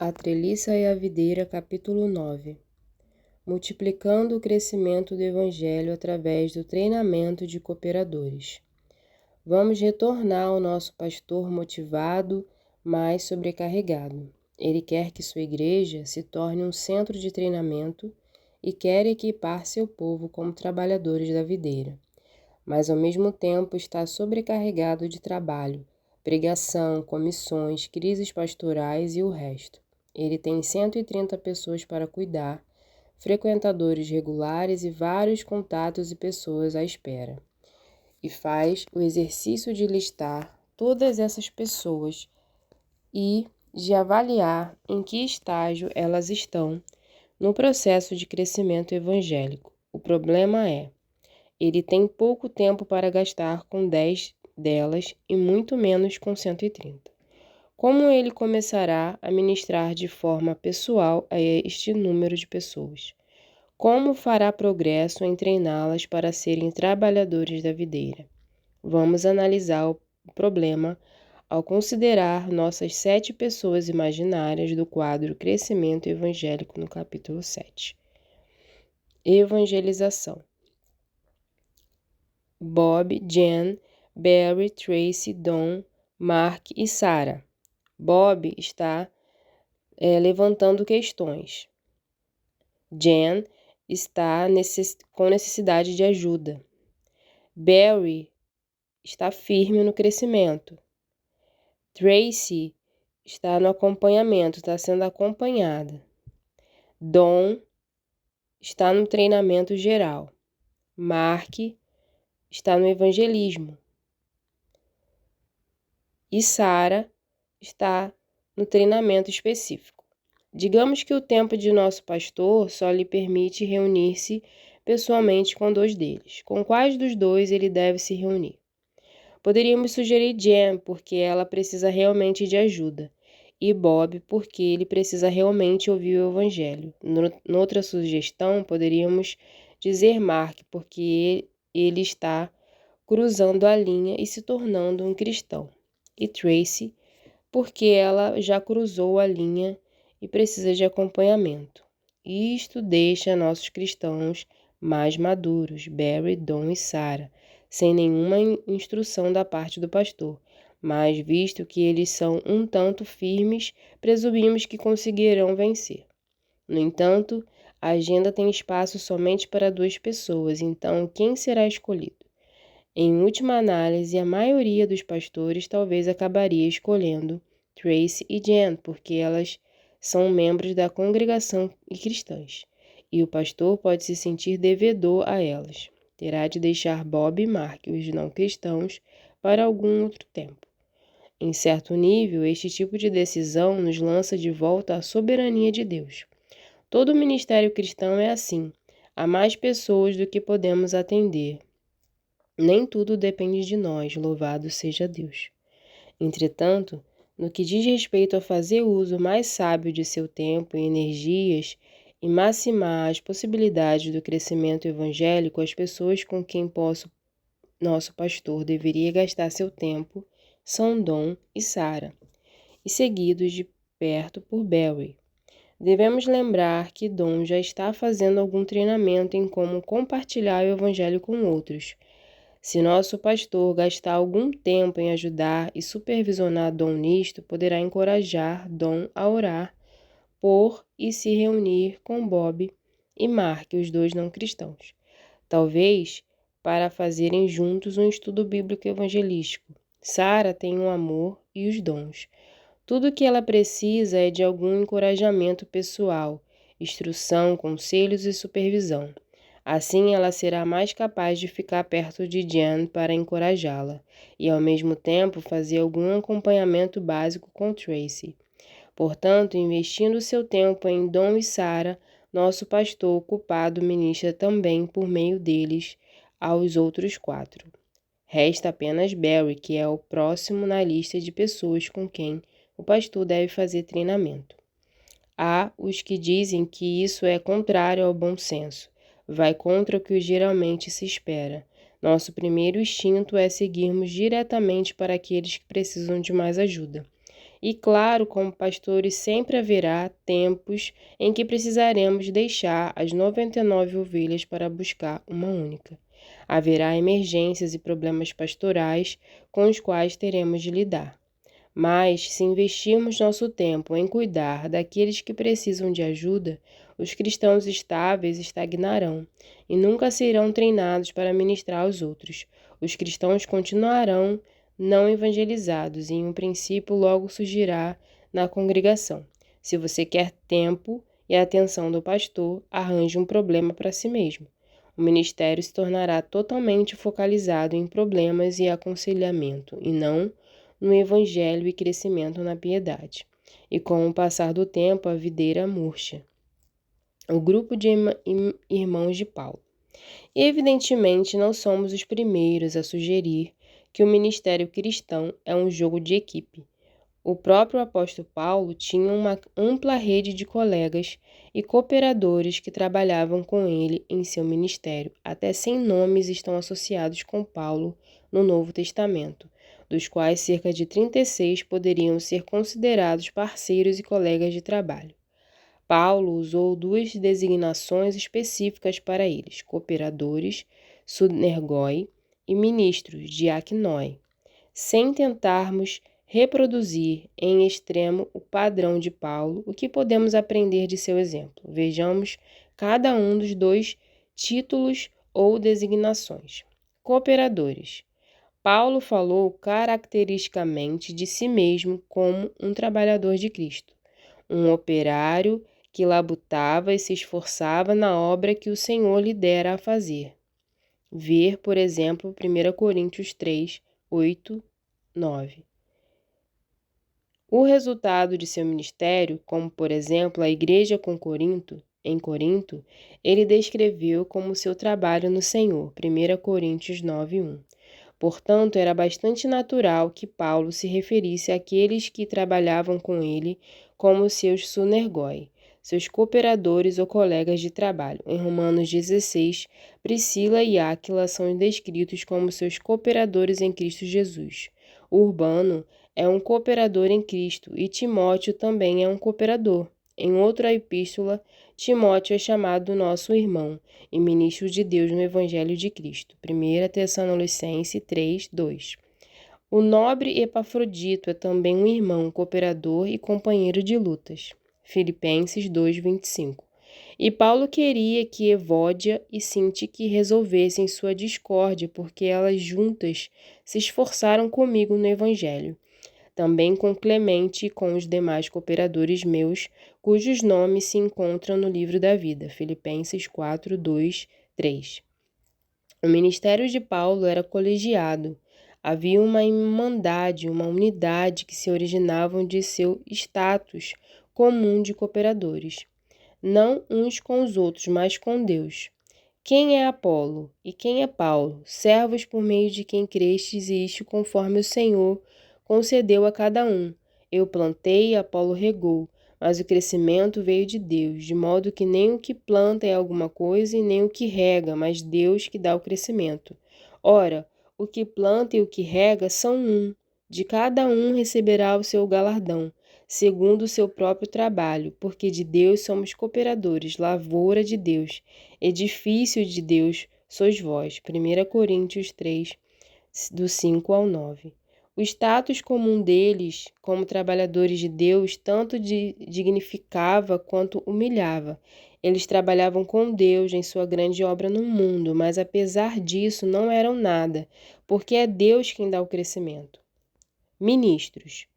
A Treliça e a Videira, capítulo 9. Multiplicando o crescimento do Evangelho através do treinamento de cooperadores. Vamos retornar ao nosso pastor motivado, mas sobrecarregado. Ele quer que sua igreja se torne um centro de treinamento e quer equipar seu povo como trabalhadores da videira. Mas ao mesmo tempo está sobrecarregado de trabalho, pregação, comissões, crises pastorais e o resto. Ele tem 130 pessoas para cuidar, frequentadores regulares e vários contatos e pessoas à espera. E faz o exercício de listar todas essas pessoas e de avaliar em que estágio elas estão no processo de crescimento evangélico. O problema é, ele tem pouco tempo para gastar com 10 delas e muito menos com 130. Como ele começará a ministrar de forma pessoal a este número de pessoas? Como fará progresso em treiná-las para serem trabalhadores da videira? Vamos analisar o problema ao considerar nossas 7 pessoas imaginárias do quadro Crescimento Evangélico no capítulo 7. Evangelização. Bob, Jen, Barry, Tracy, Don, Mark e Sarah. Bob está levantando questões. Jen está com necessidade de ajuda. Barry está firme no crescimento. Tracy está no acompanhamento, está sendo acompanhada. Don está no treinamento geral. Mark está no evangelismo. E Sarah está no treinamento específico. Digamos que o tempo de nosso pastor só lhe permite reunir-se pessoalmente com 2 deles. Com quais dos 2 ele deve se reunir? Poderíamos sugerir Jen, porque ela precisa realmente de ajuda, e Bob, porque ele precisa realmente ouvir o evangelho. Noutra sugestão, poderíamos dizer Mark, porque ele está cruzando a linha e se tornando um cristão. E Tracy, porque ela já cruzou a linha e precisa de acompanhamento. Isto deixa nossos cristãos mais maduros, Barry, Don e Sarah, sem nenhuma instrução da parte do pastor, mas visto que eles são um tanto firmes, presumimos que conseguirão vencer. No entanto, a agenda tem espaço somente para 2 pessoas, então quem será escolhido? Em última análise, a maioria dos pastores talvez acabaria escolhendo Tracy e Jen, porque elas são membros da congregação e cristãs, e o pastor pode se sentir devedor a elas. Terá de deixar Bob e Mark, os não cristãos, para algum outro tempo. Em certo nível, este tipo de decisão nos lança de volta à soberania de Deus. Todo ministério cristão é assim. Há mais pessoas do que podemos atender. Nem tudo depende de nós, louvado seja Deus. Entretanto, no que diz respeito a fazer uso mais sábio de seu tempo e energias e maximar as possibilidades do crescimento evangélico, as pessoas com quem nosso pastor deveria gastar seu tempo são Don e Sarah, e seguidos de perto por Barry. Devemos lembrar que Don já está fazendo algum treinamento em como compartilhar o evangelho com outros. Se nosso pastor gastar algum tempo em ajudar e supervisionar Dom nisto, poderá encorajar Dom a orar por e se reunir com Bob e Mark, os 2 não cristãos. Talvez para fazerem juntos um estudo bíblico evangelístico. Sarah tem um amor e os dons. Tudo o que ela precisa é de algum encorajamento pessoal, instrução, conselhos e supervisão. Assim, ela será mais capaz de ficar perto de Jen para encorajá-la e, ao mesmo tempo, fazer algum acompanhamento básico com Tracy. Portanto, investindo seu tempo em Don e Sarah, nosso pastor ocupado ministra também por meio deles aos outros 4. Resta apenas Barry, que é o próximo na lista de pessoas com quem o pastor deve fazer treinamento. Há os que dizem que isso é contrário ao bom senso. Vai contra o que geralmente se espera. Nosso primeiro instinto é seguirmos diretamente para aqueles que precisam de mais ajuda. E claro, como pastores, sempre haverá tempos em que precisaremos deixar as 99 ovelhas para buscar uma única. Haverá emergências e problemas pastorais com os quais teremos de lidar. Mas, se investirmos nosso tempo em cuidar daqueles que precisam de ajuda, os cristãos estáveis estagnarão e nunca serão treinados para ministrar aos outros. Os cristãos continuarão não evangelizados e um princípio logo surgirá na congregação. Se você quer tempo e a atenção do pastor, arranje um problema para si mesmo. O ministério se tornará totalmente focalizado em problemas e aconselhamento, e não no evangelho e crescimento na piedade. E com o passar do tempo, a videira murcha. O grupo de irmãos de Paulo. Evidentemente, não somos os primeiros a sugerir que o ministério cristão é um jogo de equipe. O próprio apóstolo Paulo tinha uma ampla rede de colegas e cooperadores que trabalhavam com ele em seu ministério. Até 100 nomes estão associados com Paulo no Novo Testamento, dos quais cerca de 36 poderiam ser considerados parceiros e colegas de trabalho. Paulo usou duas designações específicas para eles: cooperadores, sunergoi, e ministros, diaconoi. Sem tentarmos reproduzir em extremo o padrão de Paulo, o que podemos aprender de seu exemplo? Vejamos cada um dos dois títulos ou designações. Cooperadores. Paulo falou caracteristicamente de si mesmo como um trabalhador de Cristo, um operário que labutava e se esforçava na obra que o Senhor lhe dera a fazer. Ver, por exemplo, 1 Coríntios 3, 8, 9. O resultado de seu ministério, como por exemplo a igreja em Corinto, ele descreveu como seu trabalho no Senhor, 1 Coríntios 9, 1. Portanto, era bastante natural que Paulo se referisse àqueles que trabalhavam com ele como seus sunergoi, seus cooperadores ou colegas de trabalho. Em Romanos 16, Priscila e Áquila são descritos como seus cooperadores em Cristo Jesus. Urbano é um cooperador em Cristo e Timóteo também é um cooperador. Em outra epístola, Timóteo é chamado nosso irmão e ministro de Deus no Evangelho de Cristo. 1 Tessalonicenses 3, 2. O nobre Epafrodito é também um irmão, cooperador e companheiro de lutas. Filipenses 2, 25. E Paulo queria que Evódia e Sintique resolvessem sua discórdia, porque elas juntas se esforçaram comigo no Evangelho. Também com Clemente e com os demais cooperadores meus, cujos nomes se encontram no livro da vida. Filipenses 4, 2, 3. O ministério de Paulo era colegiado. Havia uma irmandade, uma unidade que se originavam de seu status comum de cooperadores. Não uns com os outros, mas com Deus. Quem é Apolo e quem é Paulo? Servos por meio de quem crestes, e isto conforme o Senhor concedeu a cada um. Eu plantei, Apolo regou, mas o crescimento veio de Deus, de modo que nem o que planta é alguma coisa e nem o que rega, mas Deus que dá o crescimento. Ora, o que planta e o que rega são um, de cada um receberá o seu galardão, segundo o seu próprio trabalho, porque de Deus somos cooperadores, lavoura de Deus, edifício de Deus sois vós. 1 Coríntios 3, do 5 ao 9. O status comum deles, como trabalhadores de Deus, tanto dignificava quanto humilhava. Eles trabalhavam com Deus em sua grande obra no mundo, mas apesar disso não eram nada, porque é Deus quem dá o crescimento. Ministros.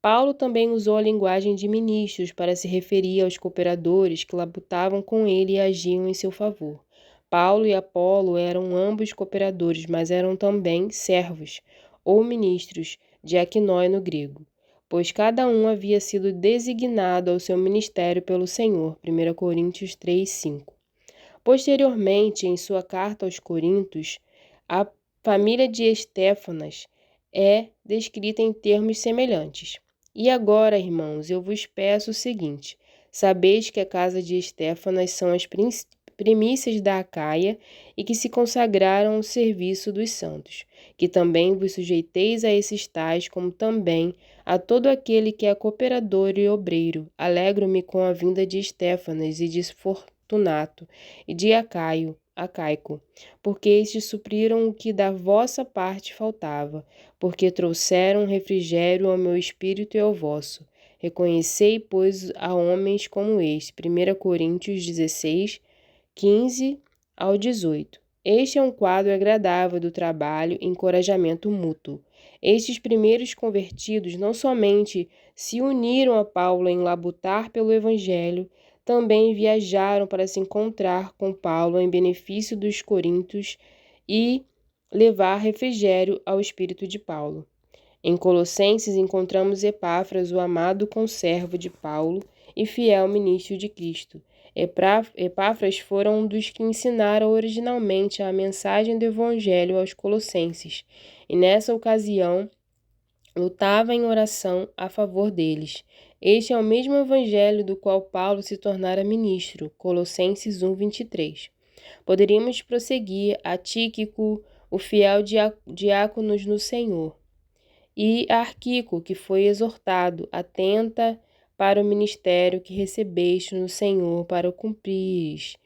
Paulo também usou a linguagem de ministros para se referir aos cooperadores que labutavam com ele e agiam em seu favor. Paulo e Apolo eram ambos cooperadores, mas eram também servos, ou ministros, diaconoi no grego, pois cada um havia sido designado ao seu ministério pelo Senhor. 1 Coríntios 3, 5. Posteriormente, em sua carta aos Coríntios, a família de Estéfanas é descrita em termos semelhantes. E agora, irmãos, eu vos peço o seguinte: sabeis que a casa de Estéfanas são as primícias da Acaia e que se consagraram ao serviço dos santos. Que também vos sujeiteis a esses tais, como também a todo aquele que é cooperador e obreiro. Alegro-me com a vinda de Estéfanas e de Fortunato e de Acaico, porque estes supriram o que da vossa parte faltava, porque trouxeram refrigério ao meu espírito e ao vosso. Reconhecei, pois, a homens como este. 1 Coríntios 16, 15 ao 18. Este é um quadro agradável do trabalho e encorajamento mútuo. Estes primeiros convertidos não somente se uniram a Paulo em labutar pelo Evangelho, também viajaram para se encontrar com Paulo em benefício dos coríntios e levar refrigério ao espírito de Paulo. Em Colossenses encontramos Epáfras, o amado conservo de Paulo e fiel ministro de Cristo. Epáfras foram um dos que ensinaram originalmente a mensagem do Evangelho aos Colossenses, e nessa ocasião lutava em oração a favor deles. Este é o mesmo Evangelho do qual Paulo se tornara ministro, Colossenses 1:23. Poderíamos prosseguir a Tíquico, o fiel diácono no Senhor, e Arquico, que foi exortado, atenta para o ministério que recebeste no Senhor para o cumprires.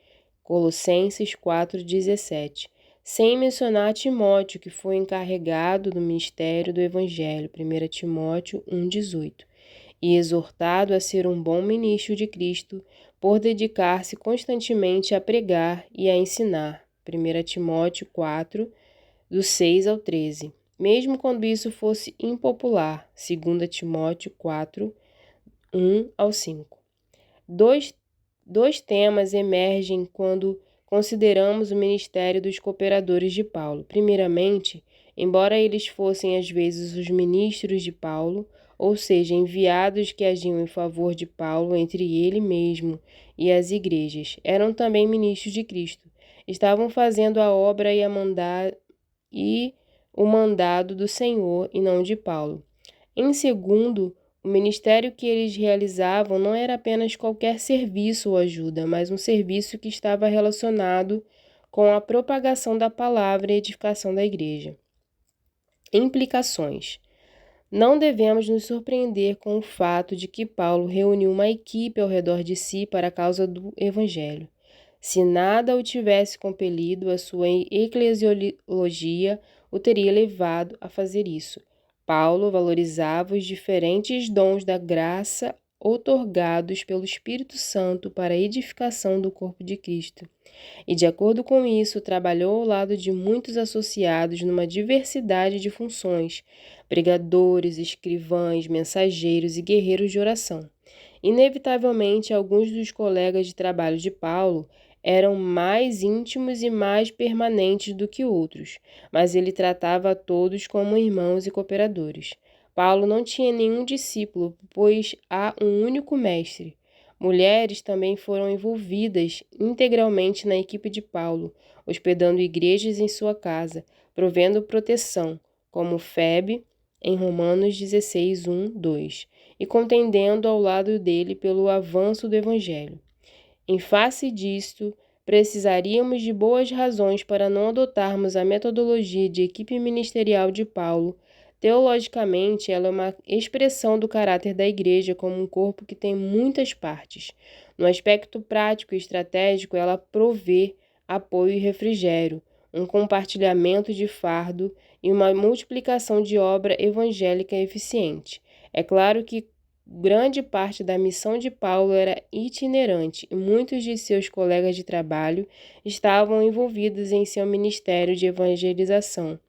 Colossenses 4:17. Sem mencionar Timóteo, que foi encarregado do ministério do Evangelho, 1 Timóteo 1:18, e exortado a ser um bom ministro de Cristo, por dedicar-se constantemente a pregar e a ensinar, 1 Timóteo 4, do 6 ao 13. Mesmo quando isso fosse impopular, 2 Timóteo 4, 1 ao 5. Dois temas emergem quando consideramos o ministério dos cooperadores de Paulo. Primeiramente, embora eles fossem às vezes os ministros de Paulo, ou seja, enviados que agiam em favor de Paulo entre ele mesmo e as igrejas, eram também ministros de Cristo. Estavam fazendo a obra e o mandado do Senhor e não de Paulo. Em segundo, o ministério que eles realizavam não era apenas qualquer serviço ou ajuda, mas um serviço que estava relacionado com a propagação da palavra e edificação da igreja. Implicações. Não devemos nos surpreender com o fato de que Paulo reuniu uma equipe ao redor de si para a causa do Evangelho. Se nada o tivesse compelido, a sua eclesiologia o teria levado a fazer isso. Paulo valorizava os diferentes dons da graça outorgados pelo Espírito Santo para a edificação do corpo de Cristo. E, de acordo com isso, trabalhou ao lado de muitos associados numa diversidade de funções, pregadores, escrivães, mensageiros e guerreiros de oração. Inevitavelmente, alguns dos colegas de trabalho de Paulo eram mais íntimos e mais permanentes do que outros, mas ele tratava a todos como irmãos e cooperadores. Paulo não tinha nenhum discípulo, pois há um único mestre. Mulheres também foram envolvidas integralmente na equipe de Paulo, hospedando igrejas em sua casa, provendo proteção, como Febe, em Romanos 16, 1, 2, e contendendo ao lado dele pelo avanço do Evangelho. Em face disto, precisaríamos de boas razões para não adotarmos a metodologia de equipe ministerial de Paulo. Teologicamente, ela é uma expressão do caráter da igreja como um corpo que tem muitas partes. No aspecto prático e estratégico, ela provê apoio e refrigério, um compartilhamento de fardo e uma multiplicação de obra evangélica eficiente. É claro que grande parte da missão de Paulo era itinerante e muitos de seus colegas de trabalho estavam envolvidos em seu ministério de evangelização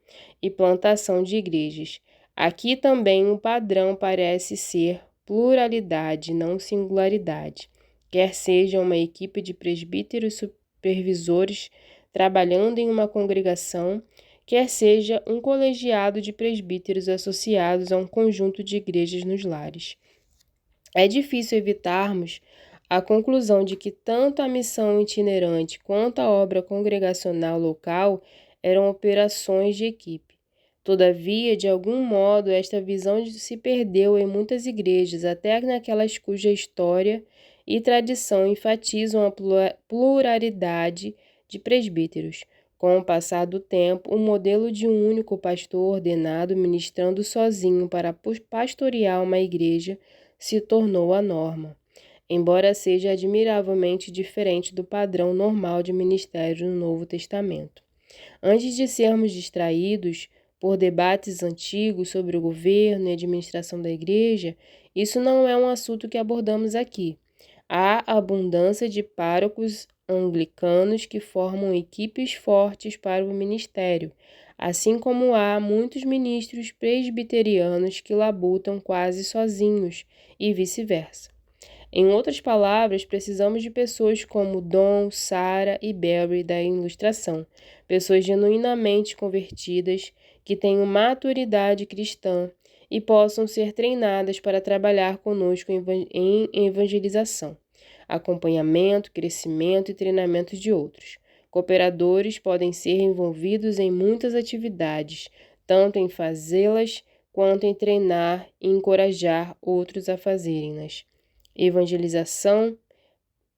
e plantação de igrejas. Aqui também o padrão parece ser pluralidade, não singularidade. Quer seja uma equipe de presbíteros supervisores trabalhando em uma congregação, quer seja um colegiado de presbíteros associados a um conjunto de igrejas nos lares. É difícil evitarmos a conclusão de que tanto a missão itinerante quanto a obra congregacional local eram operações de equipe. Todavia, de algum modo, esta visão se perdeu em muitas igrejas, até naquelas cuja história e tradição enfatizam a pluralidade de presbíteros. Com o passar do tempo, o modelo de um único pastor ordenado ministrando sozinho para pastorear uma igreja se tornou a norma, embora seja admiravelmente diferente do padrão normal de ministério no Novo Testamento. Antes de sermos distraídos por debates antigos sobre o governo e administração da igreja, isso não é um assunto que abordamos aqui. Há abundância de párocos anglicanos que formam equipes fortes para o ministério, assim como há muitos ministros presbiterianos que labutam quase sozinhos e vice-versa. Em outras palavras, precisamos de pessoas como Don, Sarah e Barry da ilustração, pessoas genuinamente convertidas, que tenham maturidade cristã e possam ser treinadas para trabalhar conosco em evangelização, acompanhamento, crescimento e treinamento de outros. Cooperadores podem ser envolvidos em muitas atividades, tanto em fazê-las quanto em treinar e encorajar outros a fazerem-nas. Evangelização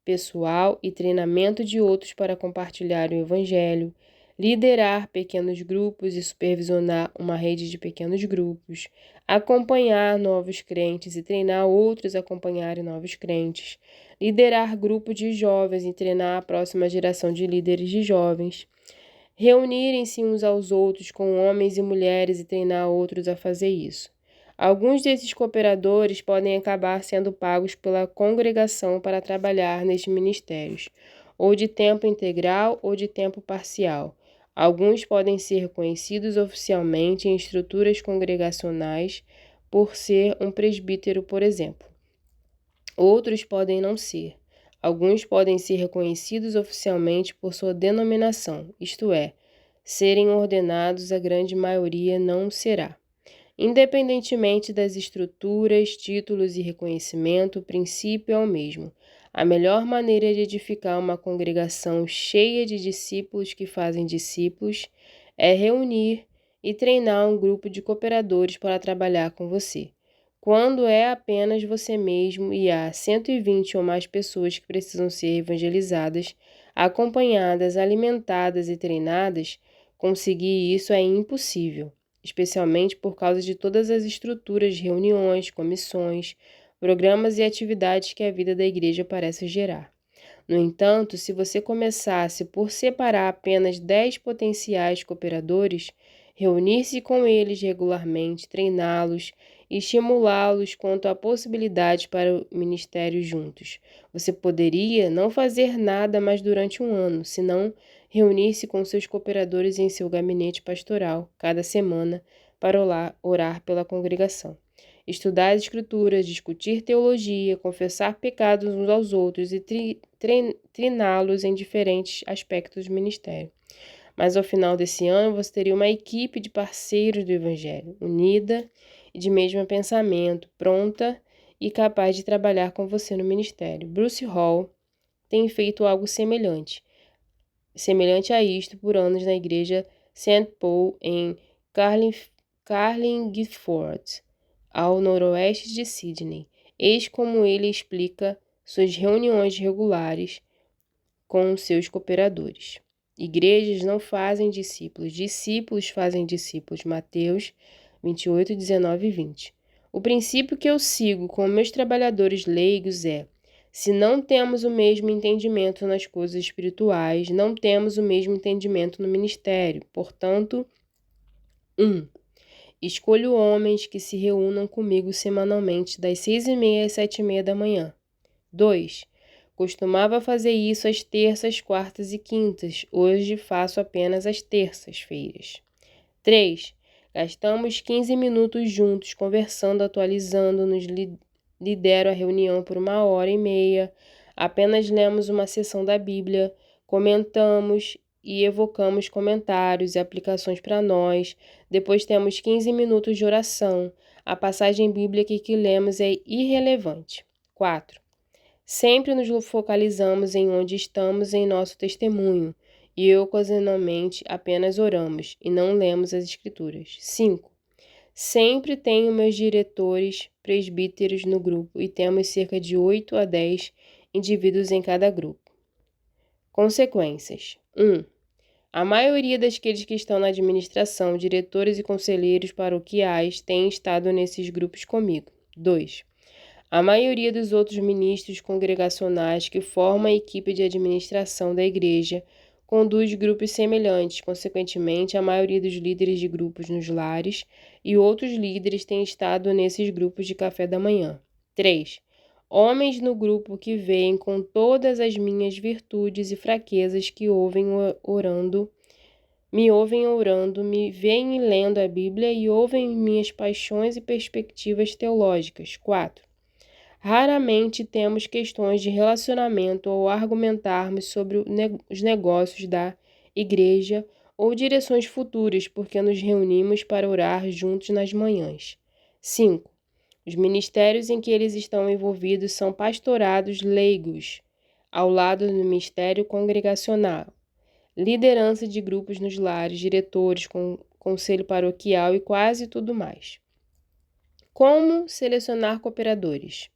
pessoal e treinamento de outros para compartilhar o Evangelho, liderar pequenos grupos e supervisionar uma rede de pequenos grupos, acompanhar novos crentes e treinar outros a acompanharem novos crentes, liderar grupos de jovens e treinar a próxima geração de líderes de jovens, reunirem-se uns aos outros com homens e mulheres e treinar outros a fazer isso. Alguns desses cooperadores podem acabar sendo pagos pela congregação para trabalhar nestes ministérios, ou de tempo integral ou de tempo parcial. Alguns podem ser reconhecidos oficialmente em estruturas congregacionais por ser um presbítero, por exemplo. Outros podem não ser. Alguns podem ser reconhecidos oficialmente por sua denominação, isto é, serem ordenados, a grande maioria não será. Independentemente das estruturas, títulos e reconhecimento, o princípio é o mesmo. A melhor maneira de edificar uma congregação cheia de discípulos que fazem discípulos é reunir e treinar um grupo de cooperadores para trabalhar com você. Quando é apenas você mesmo e há 120 ou mais pessoas que precisam ser evangelizadas, acompanhadas, alimentadas e treinadas, conseguir isso é impossível, especialmente por causa de todas as estruturas de reuniões, comissões, programas e atividades que a vida da igreja parece gerar. No entanto, se você começasse por separar apenas 10 potenciais cooperadores, reunir-se com eles regularmente, treiná-los e estimulá-los quanto a possibilidades para o ministério juntos, você poderia não fazer nada mais durante um ano, senão reunir-se com seus cooperadores em seu gabinete pastoral, cada semana, para orar pela congregação. Estudar as escrituras, discutir teologia, confessar pecados uns aos outros e treiná-los em diferentes aspectos do ministério. Mas ao final desse ano você teria uma equipe de parceiros do Evangelho, unida e de mesmo pensamento, pronta e capaz de trabalhar com você no ministério. Bruce Hall tem feito algo semelhante a isto por anos na igreja St. Paul em Carlingford, ao noroeste de Sydney. Eis como ele explica suas reuniões regulares com seus cooperadores. Igrejas não fazem discípulos, discípulos fazem discípulos. Mateus 28, 19 e 20. O princípio que eu sigo com meus trabalhadores leigos é: se não temos o mesmo entendimento nas coisas espirituais, não temos o mesmo entendimento no ministério. Portanto, 1. Escolho homens que se reúnam comigo semanalmente das 6h30 às 7h30 da manhã. 2. Costumava fazer isso às terças, quartas e quintas. Hoje faço apenas às terças-feiras. 3. Gastamos 15 minutos juntos, conversando, atualizando, lidero a reunião por 1h30. Apenas lemos uma seção da Bíblia, comentamos e evocamos comentários e aplicações para nós. Depois temos 15 minutos de oração. A passagem bíblica que lemos é irrelevante. 4. Sempre nos focalizamos em onde estamos em nosso testemunho e ocasionalmente apenas oramos e não lemos as Escrituras. 5. Sempre tenho meus diretores presbíteros no grupo e temos cerca de 8 a 10 indivíduos em cada grupo. Consequências: 1. A maioria daqueles que estão na administração, diretores e conselheiros paroquiais, têm estado nesses grupos comigo. 2. A maioria dos outros ministros congregacionais que formam a equipe de administração da igreja conduz grupos semelhantes. Consequentemente, a maioria dos líderes de grupos nos lares e outros líderes têm estado nesses grupos de café da manhã. 3. Homens no grupo que veem com todas as minhas virtudes e fraquezas que me ouvem orando, me veem lendo a Bíblia e ouvem minhas paixões e perspectivas teológicas. 4. Raramente temos questões de relacionamento ou argumentarmos sobre os negócios da igreja ou direções futuras, porque nos reunimos para orar juntos nas manhãs. 5. Os ministérios em que eles estão envolvidos são pastorados leigos, ao lado do ministério congregacional, liderança de grupos nos lares, diretores, conselho paroquial e quase tudo mais. Como selecionar cooperadores?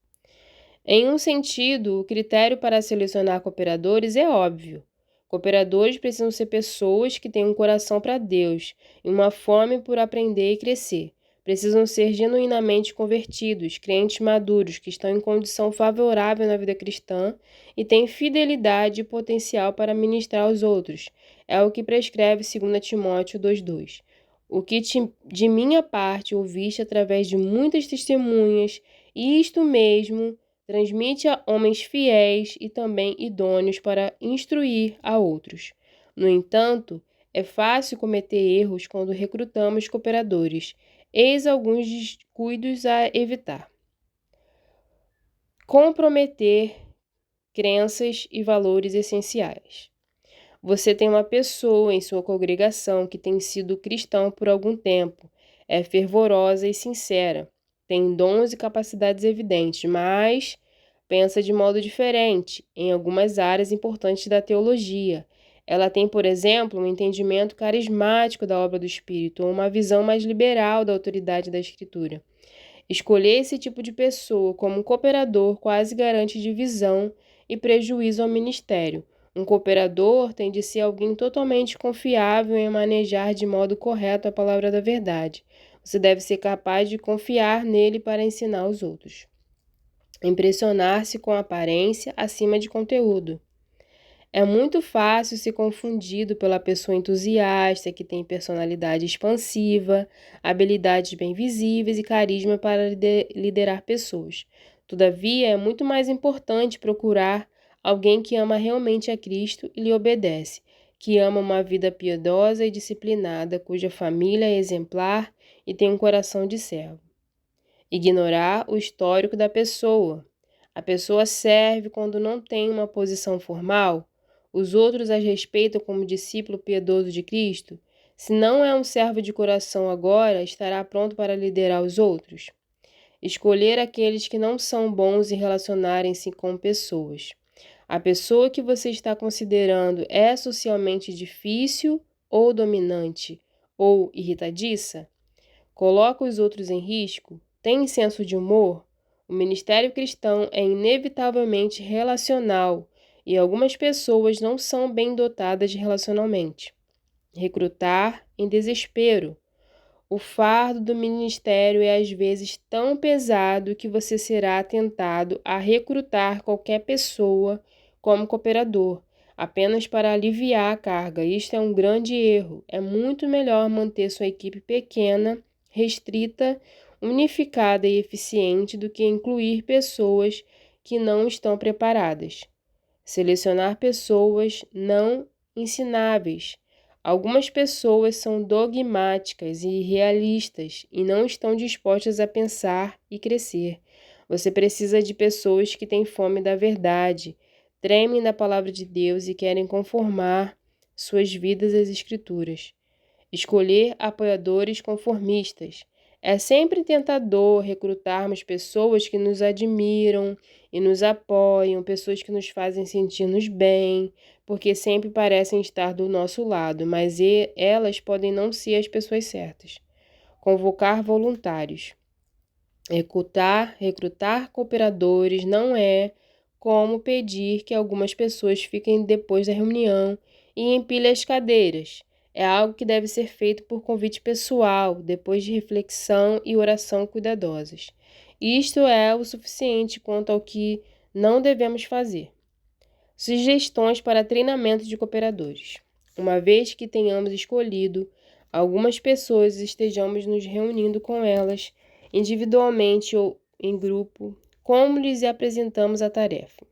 Em um sentido, o critério para selecionar cooperadores é óbvio. Cooperadores precisam ser pessoas que têm um coração para Deus e uma fome por aprender e crescer. Precisam ser genuinamente convertidos, crentes maduros que estão em condição favorável na vida cristã e têm fidelidade e potencial para ministrar aos outros. É o que prescreve 2 Timóteo 2,2. O que de minha parte ouviste através de muitas testemunhas, isto mesmo transmite a homens fiéis e também idôneos para instruir a outros. No entanto, é fácil cometer erros quando recrutamos cooperadores. Eis alguns descuidos a evitar. Comprometer crenças e valores essenciais. Você tem uma pessoa em sua congregação que tem sido cristão por algum tempo, é fervorosa e sincera, tem dons e capacidades evidentes, mas pensa de modo diferente em algumas áreas importantes da teologia. Ela tem, por exemplo, um entendimento carismático da obra do Espírito ou uma visão mais liberal da autoridade da Escritura. Escolher esse tipo de pessoa como um cooperador quase garante divisão e prejuízo ao ministério. Um cooperador tem de ser alguém totalmente confiável em manejar de modo correto a palavra da verdade. Você deve ser capaz de confiar nele para ensinar os outros. Impressionar-se com aparência acima de conteúdo. É muito fácil ser confundido pela pessoa entusiasta que tem personalidade expansiva, habilidades bem visíveis e carisma para liderar pessoas. Todavia, é muito mais importante procurar alguém que ama realmente a Cristo e lhe obedece, que ama uma vida piedosa e disciplinada, cuja família é exemplar e tem um coração de servo. Ignorar o histórico da pessoa. A pessoa serve quando não tem uma posição formal? Os outros as respeitam como discípulo piedoso de Cristo? Se não é um servo de coração agora, estará pronto para liderar os outros? Escolher aqueles que não são bons em relacionarem-se com pessoas. A pessoa que você está considerando é socialmente difícil ou dominante ou irritadiça? Coloca os outros em risco? Tem senso de humor? O ministério cristão é inevitavelmente relacional e algumas pessoas não são bem dotadas relacionalmente. Recrutar em desespero. O fardo do ministério é às vezes tão pesado que você será tentado a recrutar qualquer pessoa como cooperador, apenas para aliviar a carga. Isto é um grande erro. É muito melhor manter sua equipe pequena, restrita, unificada e eficiente do que incluir pessoas que não estão preparadas. Selecionar pessoas não ensináveis. Algumas pessoas são dogmáticas e irrealistas e não estão dispostas a pensar e crescer. Você precisa de pessoas que têm fome da verdade, tremem da palavra de Deus e querem conformar suas vidas às Escrituras. Escolher apoiadores conformistas. É sempre tentador recrutarmos pessoas que nos admiram e nos apoiam, pessoas que nos fazem sentir-nos bem, porque sempre parecem estar do nosso lado, mas elas podem não ser as pessoas certas. Convocar voluntários. Recrutar cooperadores não é como pedir que algumas pessoas fiquem depois da reunião e empilhem as cadeiras. É algo que deve ser feito por convite pessoal, depois de reflexão e oração cuidadosas. Isto é o suficiente quanto ao que não devemos fazer. Sugestões para treinamento de cooperadores. Uma vez que tenhamos escolhido algumas pessoas, estejamos nos reunindo com elas, individualmente ou em grupo, como lhes apresentamos a tarefa.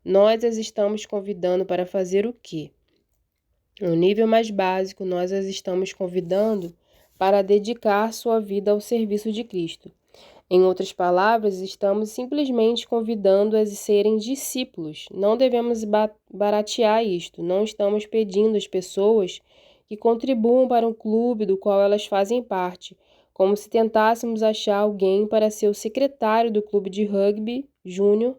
Nós as estamos convidando para fazer o quê? No nível mais básico, nós as estamos convidando para dedicar sua vida ao serviço de Cristo. Em outras palavras, estamos simplesmente convidando-as a serem discípulos. Não devemos baratear isto. Não estamos pedindo às pessoas que contribuam para um clube do qual elas fazem parte, como se tentássemos achar alguém para ser o secretário do clube de rugby júnior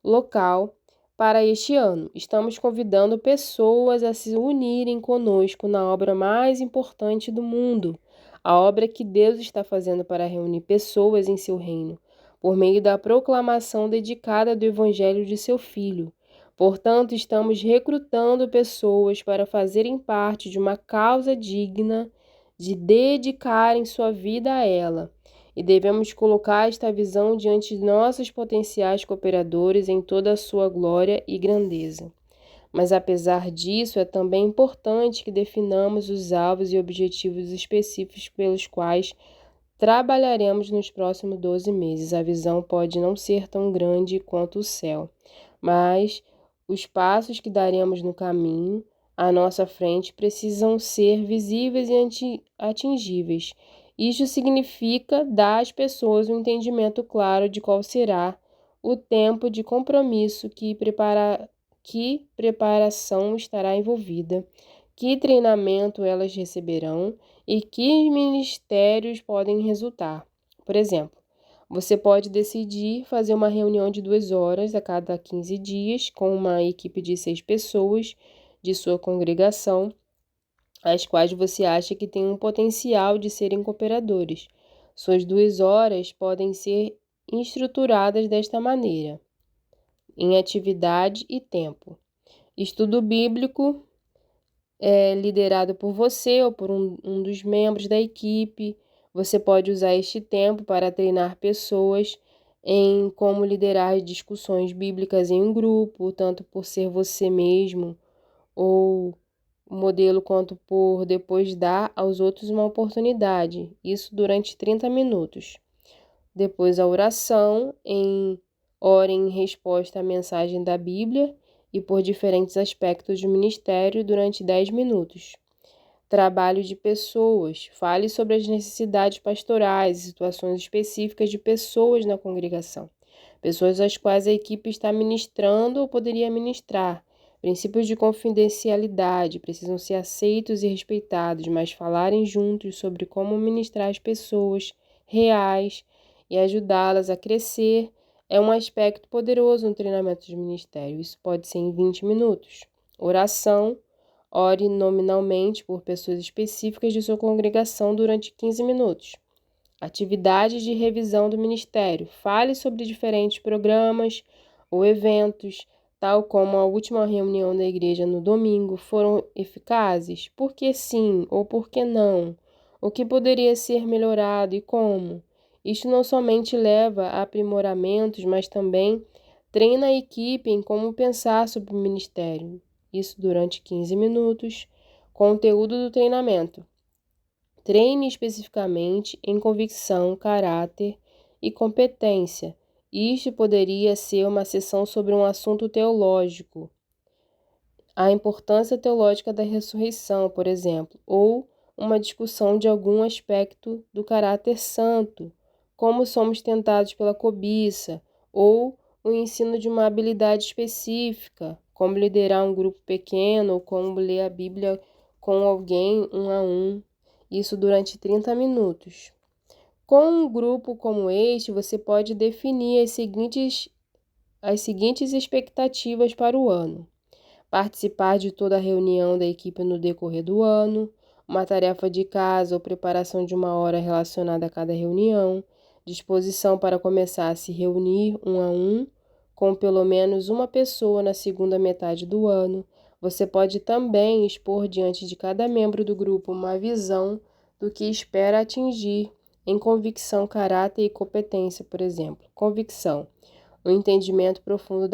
local para este ano. Estamos convidando pessoas a se unirem conosco na obra mais importante do mundo, a obra que Deus está fazendo para reunir pessoas em seu reino, por meio da proclamação dedicada do Evangelho de seu Filho. Portanto, estamos recrutando pessoas para fazerem parte de uma causa digna de dedicarem sua vida a ela. E devemos colocar esta visão diante de nossos potenciais cooperadores em toda a sua glória e grandeza. Mas, apesar disso, é também importante que definamos os alvos e objetivos específicos pelos quais trabalharemos nos próximos 12 meses. A visão pode não ser tão grande quanto o céu, mas os passos que daremos no caminho à nossa frente precisam ser visíveis e atingíveis. Isso significa dar às pessoas um entendimento claro de qual será o tempo de compromisso que preparação estará envolvida, que treinamento elas receberão e que ministérios podem resultar. Por exemplo, você pode decidir fazer uma reunião de 2 horas a cada 15 dias com uma equipe de 6 pessoas de sua congregação, as quais você acha que têm um potencial de serem cooperadores. Suas 2 horas podem ser estruturadas desta maneira: em atividade e tempo. Estudo bíblico liderado por você ou por um dos membros da equipe. Você pode usar este tempo para treinar pessoas em como liderar discussões bíblicas em um grupo, tanto por ser você mesmo ou modelo, quanto por depois dar aos outros uma oportunidade. Isso durante 30 minutos. Depois a oração, ore em resposta à mensagem da Bíblia e por diferentes aspectos do ministério durante 10 minutos. Trabalho de pessoas. Fale sobre as necessidades pastorais e situações específicas de pessoas na congregação. Pessoas às quais a equipe está ministrando ou poderia ministrar. Princípios de confidencialidade precisam ser aceitos e respeitados, mas falarem juntos sobre como ministrar as pessoas reais e ajudá-las a crescer é um aspecto poderoso no treinamento de ministério. Isso pode ser em 20 minutos. Oração. Ore nominalmente por pessoas específicas de sua congregação durante 15 minutos. Atividades de revisão do ministério. Fale sobre diferentes programas ou eventos, tal como a última reunião da igreja no domingo, foram eficazes? Por que sim ou por que não? O que poderia ser melhorado e como? Isto não somente leva a aprimoramentos, mas também treina a equipe em como pensar sobre o ministério. Isso durante 15 minutos. Conteúdo do treinamento. Treine especificamente em convicção, caráter e competência. Isto poderia ser uma sessão sobre um assunto teológico, a importância teológica da ressurreição, por exemplo, ou uma discussão de algum aspecto do caráter santo, como somos tentados pela cobiça, ou o ensino de uma habilidade específica, como liderar um grupo pequeno ou como ler a Bíblia com alguém um a um, isso durante 30 minutos. Com um grupo como este, você pode definir as seguintes expectativas para o ano: participar de toda a reunião da equipe no decorrer do ano, uma tarefa de casa ou preparação de uma hora relacionada a cada reunião, disposição para começar a se reunir um a um com pelo menos uma pessoa na segunda metade do ano. Você pode também expor diante de cada membro do grupo uma visão do que espera atingir em convicção, caráter e competência, por exemplo. Convicção: o entendimento profundo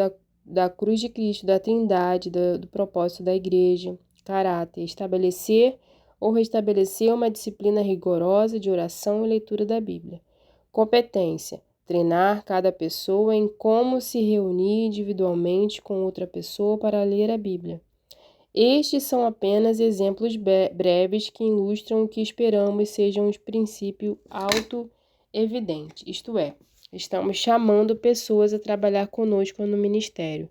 da cruz de Cristo, da Trindade, do propósito da Igreja. Caráter: estabelecer ou restabelecer uma disciplina rigorosa de oração e leitura da Bíblia. Competência: treinar cada pessoa em como se reunir individualmente com outra pessoa para ler a Bíblia. Estes são apenas exemplos breves que ilustram o que esperamos seja um princípio auto-evidente, isto é, estamos chamando pessoas a trabalhar conosco no ministério.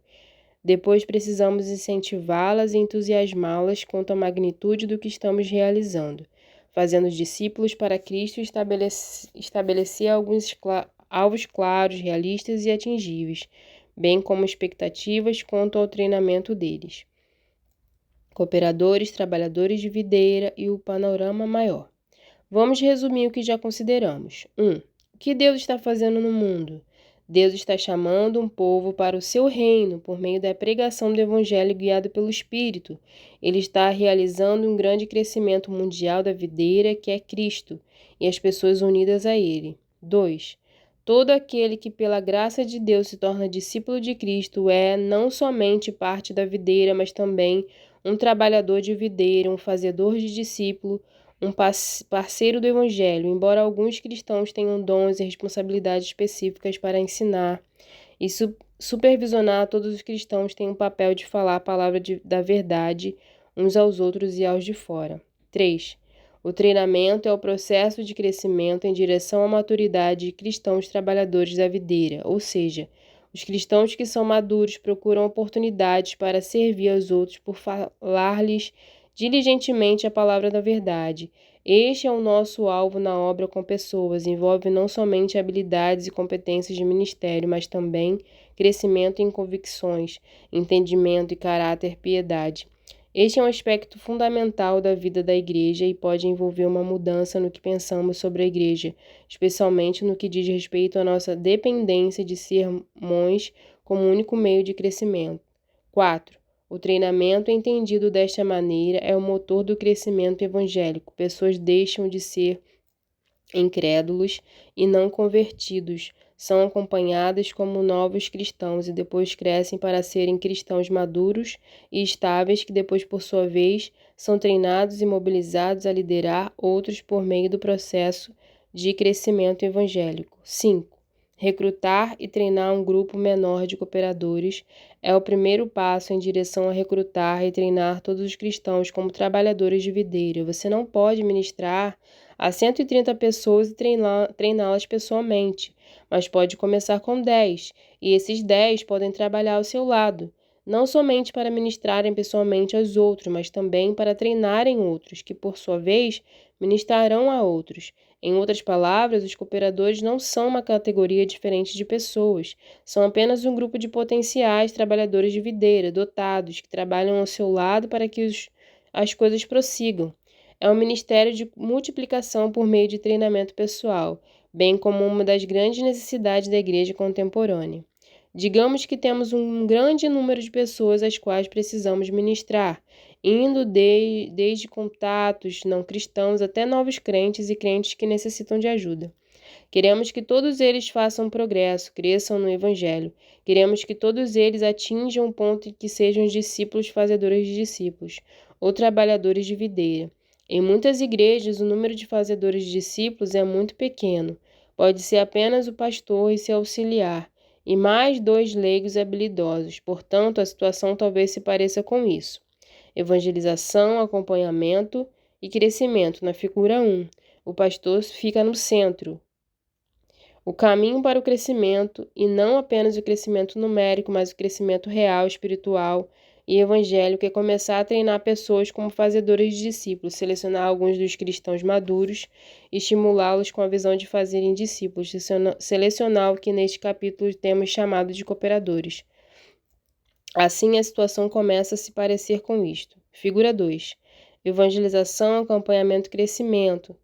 Depois precisamos incentivá-las e entusiasmá-las quanto à magnitude do que estamos realizando, fazendo discípulos para Cristo e estabelecer alguns alvos claros, realistas e atingíveis, bem como expectativas quanto ao treinamento deles. Cooperadores, trabalhadores de videira e o panorama maior. Vamos resumir o que já consideramos. 1. O que Deus está fazendo no mundo? Deus está chamando um povo para o seu reino por meio da pregação do Evangelho guiado pelo Espírito. Ele está realizando um grande crescimento mundial da videira, que é Cristo, e as pessoas unidas a Ele. 2. Todo aquele que pela graça de Deus se torna discípulo de Cristo é não somente parte da videira, mas também um trabalhador de videira, um fazedor de discípulo, um parceiro do Evangelho, embora alguns cristãos tenham dons e responsabilidades específicas para ensinar e supervisionar, todos os cristãos têm um papel de falar a palavra da verdade uns aos outros e aos de fora. 3. O treinamento é o processo de crescimento em direção à maturidade de cristãos trabalhadores da videira, ou seja, os cristãos que são maduros procuram oportunidades para servir aos outros por falar-lhes diligentemente a palavra da verdade. Este é o nosso alvo na obra com pessoas, envolve não somente habilidades e competências de ministério, mas também crescimento em convicções, entendimento e caráter, piedade. Este é um aspecto fundamental da vida da igreja e pode envolver uma mudança no que pensamos sobre a igreja, especialmente no que diz respeito à nossa dependência de sermões como único meio de crescimento. 4. O treinamento entendido desta maneira é o motor do crescimento evangélico. Pessoas deixam de ser incrédulos e não convertidos, são acompanhadas como novos cristãos e depois crescem para serem cristãos maduros e estáveis que depois, por sua vez, são treinados e mobilizados a liderar outros por meio do processo de crescimento evangélico. 5. Recrutar e treinar um grupo menor de cooperadores é o primeiro passo em direção a recrutar e treinar todos os cristãos como trabalhadores de videira. Você não pode ministrar a 130 pessoas e treiná-las pessoalmente, mas pode começar com 10, e esses 10 podem trabalhar ao seu lado, não somente para ministrarem pessoalmente aos outros, mas também para treinarem outros, que por sua vez ministrarão a outros. Em outras palavras, os cooperadores não são uma categoria diferente de pessoas, são apenas um grupo de potenciais trabalhadores de videira, dotados, que trabalham ao seu lado para que as coisas prossigam. É um ministério de multiplicação por meio de treinamento pessoal, bem como uma das grandes necessidades da igreja contemporânea. Digamos que temos um grande número de pessoas às quais precisamos ministrar, indo desde contatos não cristãos até novos crentes e crentes que necessitam de ajuda. Queremos que todos eles façam progresso, cresçam no Evangelho. Queremos que todos eles atinjam um ponto em que sejam discípulos fazedores de discípulos, ou trabalhadores de videira. Em muitas igrejas, o número de fazedores de discípulos é muito pequeno. Pode ser apenas o pastor e seu auxiliar, e mais 2 leigos habilidosos. Portanto, a situação talvez se pareça com isso. Evangelização, acompanhamento e crescimento. Na figura 1, o pastor fica no centro. O caminho para o crescimento, e não apenas o crescimento numérico, mas o crescimento real, espiritual e evangélico, é começar a treinar pessoas como fazedores de discípulos, selecionar alguns dos cristãos maduros e estimulá-los com a visão de fazerem discípulos, selecionar o que neste capítulo temos chamado de cooperadores. Assim, a situação começa a se parecer com isto. Figura 2. Evangelização, acompanhamento e crescimento.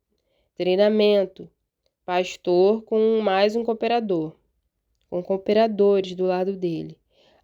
Treinamento. Pastor com mais um cooperador. com cooperadores do lado dele.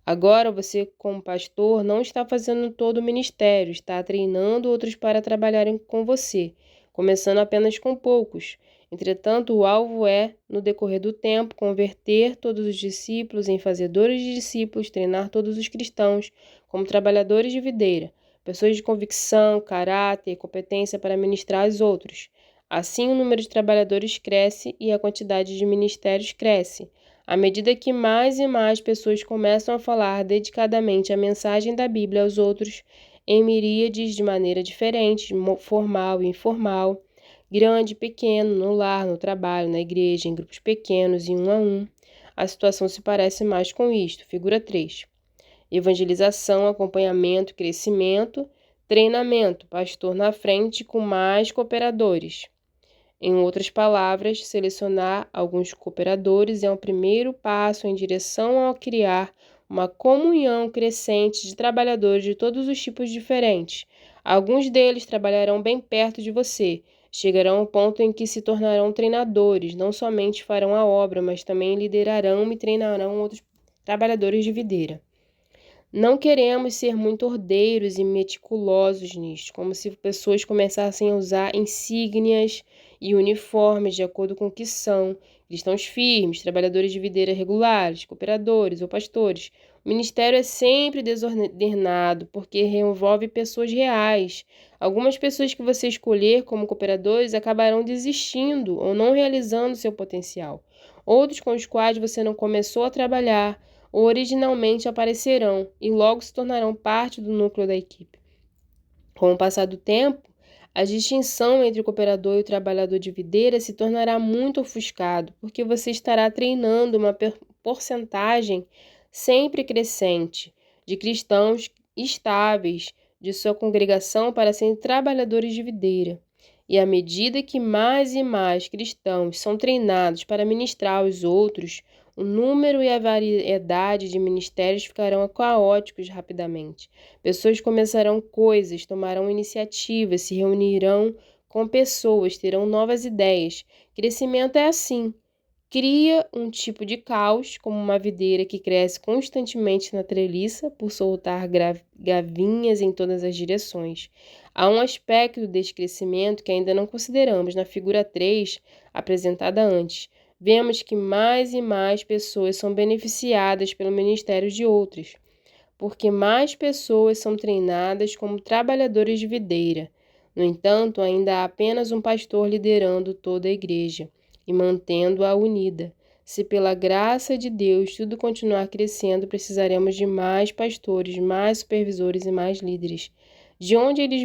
Agora você, como pastor, não está fazendo todo o ministério, está treinando outros para trabalharem com você, começando apenas com poucos. Entretanto, o alvo é, no decorrer do tempo, converter todos os discípulos em fazedores de discípulos, treinar todos os cristãos como trabalhadores de videira, pessoas de convicção, caráter e competência para ministrar aos outros. Assim, o número de trabalhadores cresce e a quantidade de ministérios cresce. À medida que mais e mais pessoas começam a falar dedicadamente a mensagem da Bíblia aos outros, em miríades de maneira diferente, formal e informal, grande e pequeno, no lar, no trabalho, na igreja, em grupos pequenos e um a um, a situação se parece mais com isto. Figura 3. Evangelização, acompanhamento, crescimento, treinamento, pastor na frente com mais cooperadores. Em outras palavras, selecionar alguns cooperadores é um primeiro passo em direção ao criar uma comunhão crescente de trabalhadores de todos os tipos diferentes. Alguns deles trabalharão bem perto de você, chegarão ao ponto em que se tornarão treinadores, não somente farão a obra, mas também liderarão e treinarão outros trabalhadores de videira. Não queremos ser muito ordeiros e meticulosos nisto, como se pessoas começassem a usar insígnias e uniformes de acordo com o que são, cristãos firmes, trabalhadores de videira regulares, cooperadores ou pastores. O ministério é sempre desordenado porque envolve pessoas reais. Algumas pessoas que você escolher como cooperadores acabarão desistindo ou não realizando seu potencial. Outros com os quais você não começou a trabalhar originalmente aparecerão e logo se tornarão parte do núcleo da equipe. Com o passar do tempo, a distinção entre o cooperador e o trabalhador de videira se tornará muito ofuscado, porque você estará treinando uma porcentagem sempre crescente de cristãos estáveis de sua congregação para serem trabalhadores de videira. E à medida que mais e mais cristãos são treinados para ministrar aos outros, o número e a variedade de ministérios ficarão caóticos rapidamente. Pessoas começarão coisas, tomarão iniciativas, se reunirão com pessoas, terão novas ideias. Crescimento é assim. Cria um tipo de caos, como uma videira que cresce constantemente na treliça por soltar gavinhas em todas as direções. Há um aspecto deste crescimento que ainda não consideramos na figura 3, apresentada antes. Vemos que mais e mais pessoas são beneficiadas pelo ministério de outras, porque mais pessoas são treinadas como trabalhadores de videira. No entanto, ainda há apenas um pastor liderando toda a igreja e mantendo-a unida. Se pela graça de Deus tudo continuar crescendo, precisaremos de mais pastores, mais supervisores e mais líderes. De onde eles